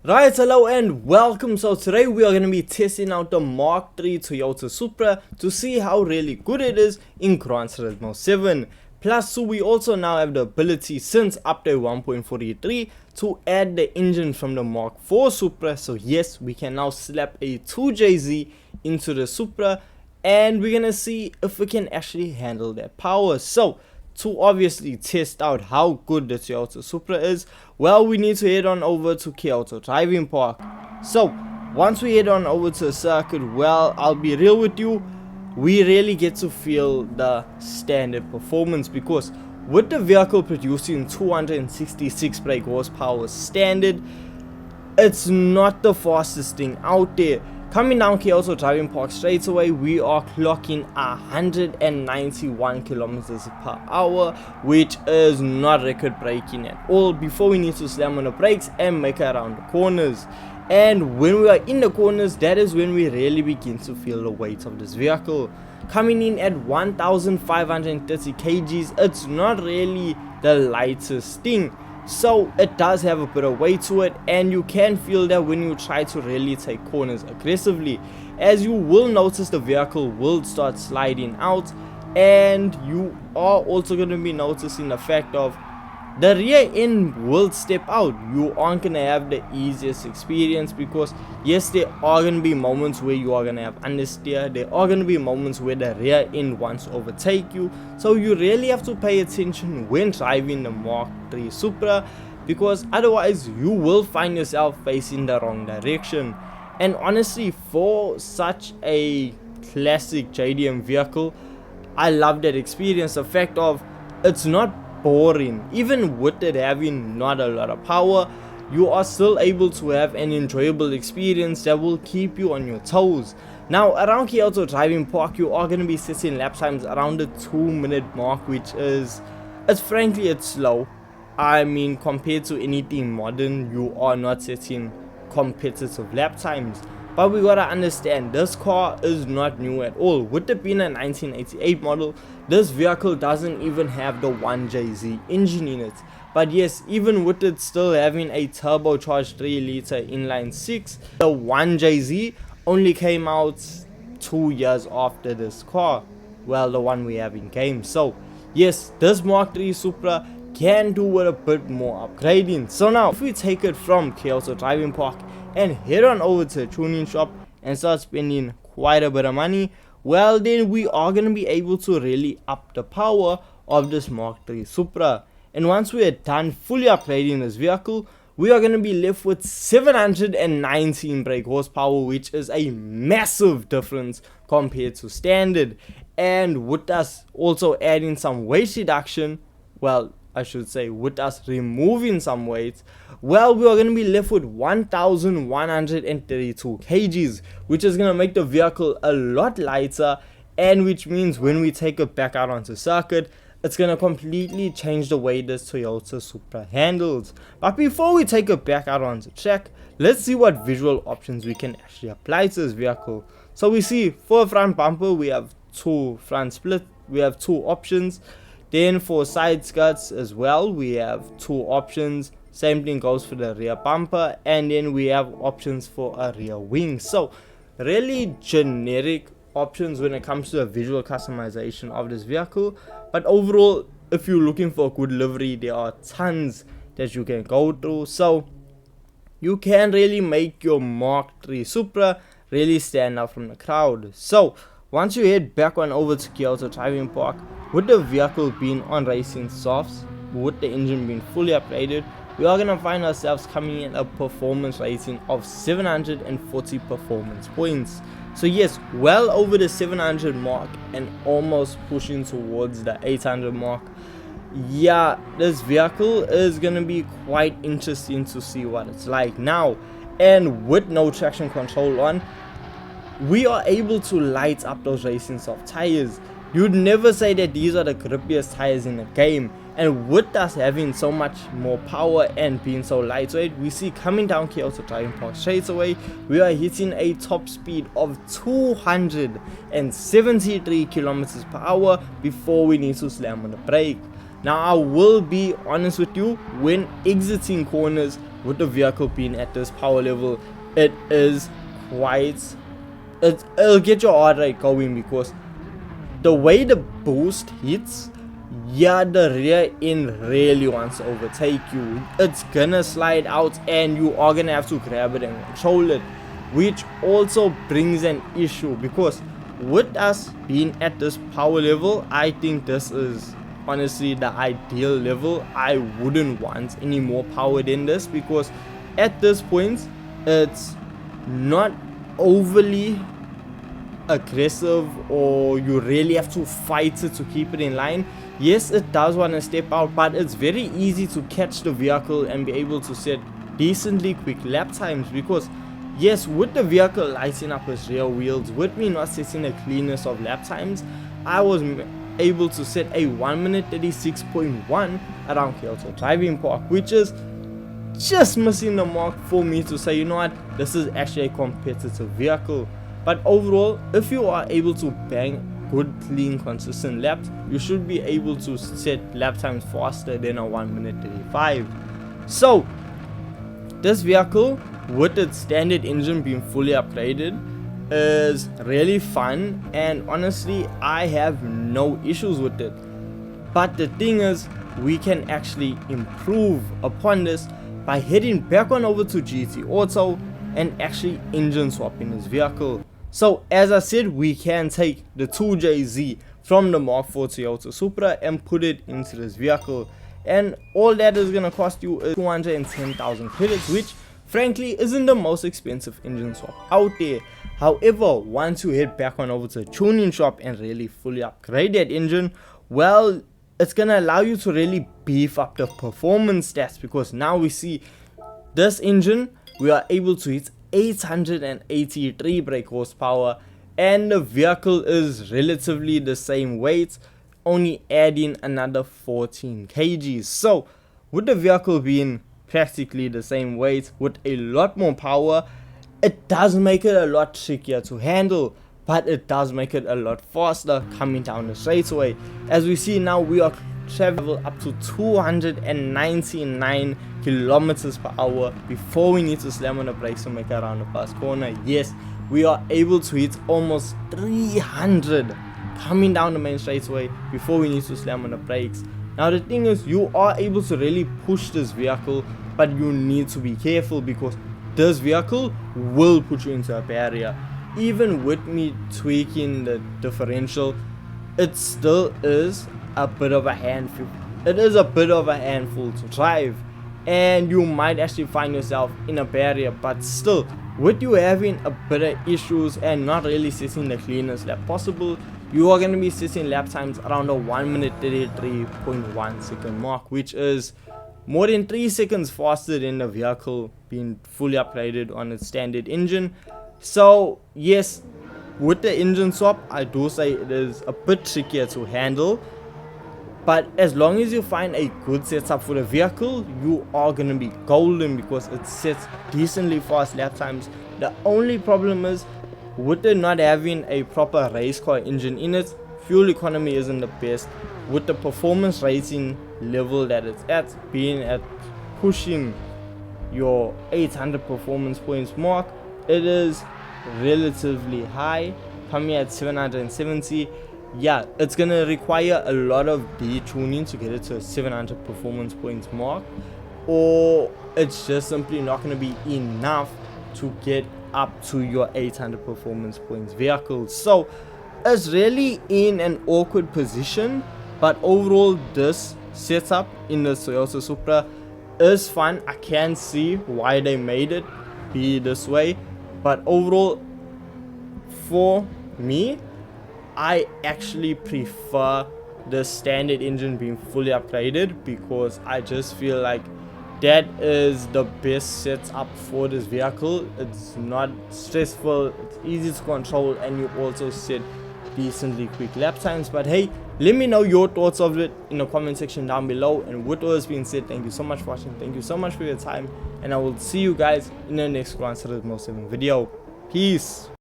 Right, hello and welcome. So today we are going to be testing out the Mark 3 Toyota Supra to see how really good it is in Gran Turismo 7. Plus, so we also now have the ability since update 1.43 to add the engine from the Mark 4 Supra. So yes, we can now slap a 2JZ into the Supra and we're going to see if we can actually handle that power. So to obviously test out how good the Toyota Supra is, well, we need to head on over to Kyoto Driving Park. So once we head on over to the circuit, well, I'll be real with you, we really get to feel the standard performance, because with the vehicle producing 266 brake horsepower standard, it's not the fastest thing out there. Coming down Kyoto Driving Park straight away, we are clocking 191 kilometers per hour, which is not record breaking at all, before we need to slam on the brakes and make it around the corners. And when we are in the corners, that is when we really begin to feel the weight of this vehicle. Coming in at 1530 kgs, it's not really the lightest thing. So it does have a bit of weight to it, and you can feel that when you try to really take corners aggressively, as you will notice the vehicle will start sliding out, and you are also going to be noticing the fact of the rear end will step out. You aren't going to have the easiest experience, because yes, there are going to be moments where you are going to have understeer, there are going to be moments where the rear end wants to overtake you. So you really have to pay attention when driving the Mark 3 Supra, because otherwise you will find yourself facing the wrong direction. And honestly, for such a classic JDM vehicle, I love that experience, the fact of it's not boring. Even with it having not a lot of power, you are still able to have an enjoyable experience that will keep you on your toes. Now around Kyoto Driving Park, you are going to be setting lap times around the 2-minute mark, which is, frankly, it's slow. I mean, compared to anything modern, you are not setting competitive lap times. But we gotta understand, this car is not new at all. With it being a 1988 model, this vehicle doesn't even have the 1JZ engine in it. But yes, even with it still having a turbocharged 3-liter inline 6, the 1JZ only came out 2 years after this car. Well, the one we have in game. So yes, this Mark 3 Supra can do with a bit more upgrading. So now, if we take it from Kyoto Driving Park and head on over to a tuning shop and start spending quite a bit of money, well, then we are going to be able to really up the power of this Mark 3 Supra. And once we are done fully upgrading this vehicle, we are going to be left with 719 brake horsepower, which is a massive difference compared to standard. And with us also adding some weight reduction, well, I should say with us removing some weight, well, we are going to be left with 1132 kgs, which is going to make the vehicle a lot lighter, and which means when we take it back out onto circuit, it's going to completely change the way this Toyota Supra handles. But before we take it back out onto track, let's see what visual options we can actually apply to this vehicle. So we see for a front bumper, we have two front split, we have two options. Then for side skirts as well, we have two options. Same thing goes for the rear bumper, and then we have options for a rear wing. So really generic options when it comes to the visual customization of this vehicle. But overall, if you're looking for a good livery, there are tons that you can go through. So you can really make your Mark 3 Supra really stand out from the crowd. So once you head back on over to Kyoto Driving Park, with the vehicle being on racing softs, with the engine being fully upgraded, we are going to find ourselves coming in a performance rating of 740 performance points. So yes, well over the 700 mark and almost pushing towards the 800 mark. Yeah, this vehicle is going to be quite interesting to see what it's like now. And with no traction control on, we are able to light up those racing soft tires. You'd never say that these are the grippiest tires in the game, and with us having so much more power and being so lightweight, we see coming down Kyoto Driving Park straight away, we are hitting a top speed of 273 kilometers per hour before we need to slam on the brake. Now I will be honest with you, when exiting corners with the vehicle being at this power level, it is quite, it'll get your heart rate going, because the way the boost hits, yeah, the rear end really wants to overtake you. It's gonna slide out and you are gonna have to grab it and control it, which also brings an issue, because with us being at this power level, I think this is honestly the ideal level. I wouldn't want any more power than this, because at this point it's not overly aggressive or you really have to fight it to keep it in line. Yes, it does want to step out, but it's very easy to catch the vehicle and be able to set decently quick lap times, because yes, with the vehicle lighting up its rear wheels, with me not setting the cleanest of lap times, I was able to set a 1 minute 36.1 around Kyoto Driving Park, which is just missing the mark for me to say, you know what, this is actually a competitive vehicle. But overall, if you are able to bang good, clean, consistent laps, you should be able to set lap times faster than a 1 minute 35. So this vehicle, with its standard engine being fully upgraded, is really fun, and honestly I have no issues with it. But the thing is, we can actually improve upon this by heading back on over to GT Auto and actually engine swapping this vehicle. So as I said, we can take the 2JZ from the Mark IV Toyota Supra and put it into this vehicle, and all that is going to cost you is 210,000 credits, which frankly isn't the most expensive engine swap out there. However, once you head back on over to a tuning shop and really fully upgrade that engine, well, it's gonna allow you to really beef up the performance stats, because now we see this engine, we are able to hit 883 brake horsepower, and the vehicle is relatively the same weight, only adding another 14 kgs. So with the vehicle being practically the same weight with a lot more power, it does make it a lot trickier to handle, but it does make it a lot faster coming down the straightaway. As we see now, we are traveling up to 299 kilometers per hour before we need to slam on the brakes to make it around the first corner. Yes, we are able to hit almost 300 coming down the main straightaway before we need to slam on the brakes. Now the thing is, you are able to really push this vehicle, but you need to be careful, because this vehicle will put you into a barrier. Even with me tweaking the differential, it still is a bit of a handful. It is a bit of a handful to drive, and you might actually find yourself in a barrier. But still, with you having a bit of issues and not really setting the cleanest lap possible, you are going to be setting lap times around the 1 minute 33.1 second mark, which is more than 3 seconds faster than the vehicle being fully upgraded on its standard engine. So yes, with the engine swap, I do say it is a bit trickier to handle, but as long as you find a good setup for the vehicle, you are going to be golden, because it sets decently fast lap times. The only problem is, with it not having a proper race car engine in it, fuel economy isn't the best. With the performance rating level that it's at, being at pushing your 800 performance points mark, it is relatively high, coming at 770. Yeah, it's gonna require a lot of detuning to get it to a 700 performance points mark, or it's just simply not gonna be enough to get up to your 800 performance points vehicle. So it's really in an awkward position, but overall this setup in the Toyota Supra is fun. I can see why they made it be this way, but overall for me, I actually prefer the standard engine being fully upgraded, because I just feel like that is the best setup for this vehicle. It's not stressful, it's easy to control, and you also set decently quick lap times. But hey, let me know your thoughts of it in the comment section down below. And with all this being said, thank you so much for watching, thank you so much for your time, and I will see you guys in the next Gran Turismo 7 video. Peace.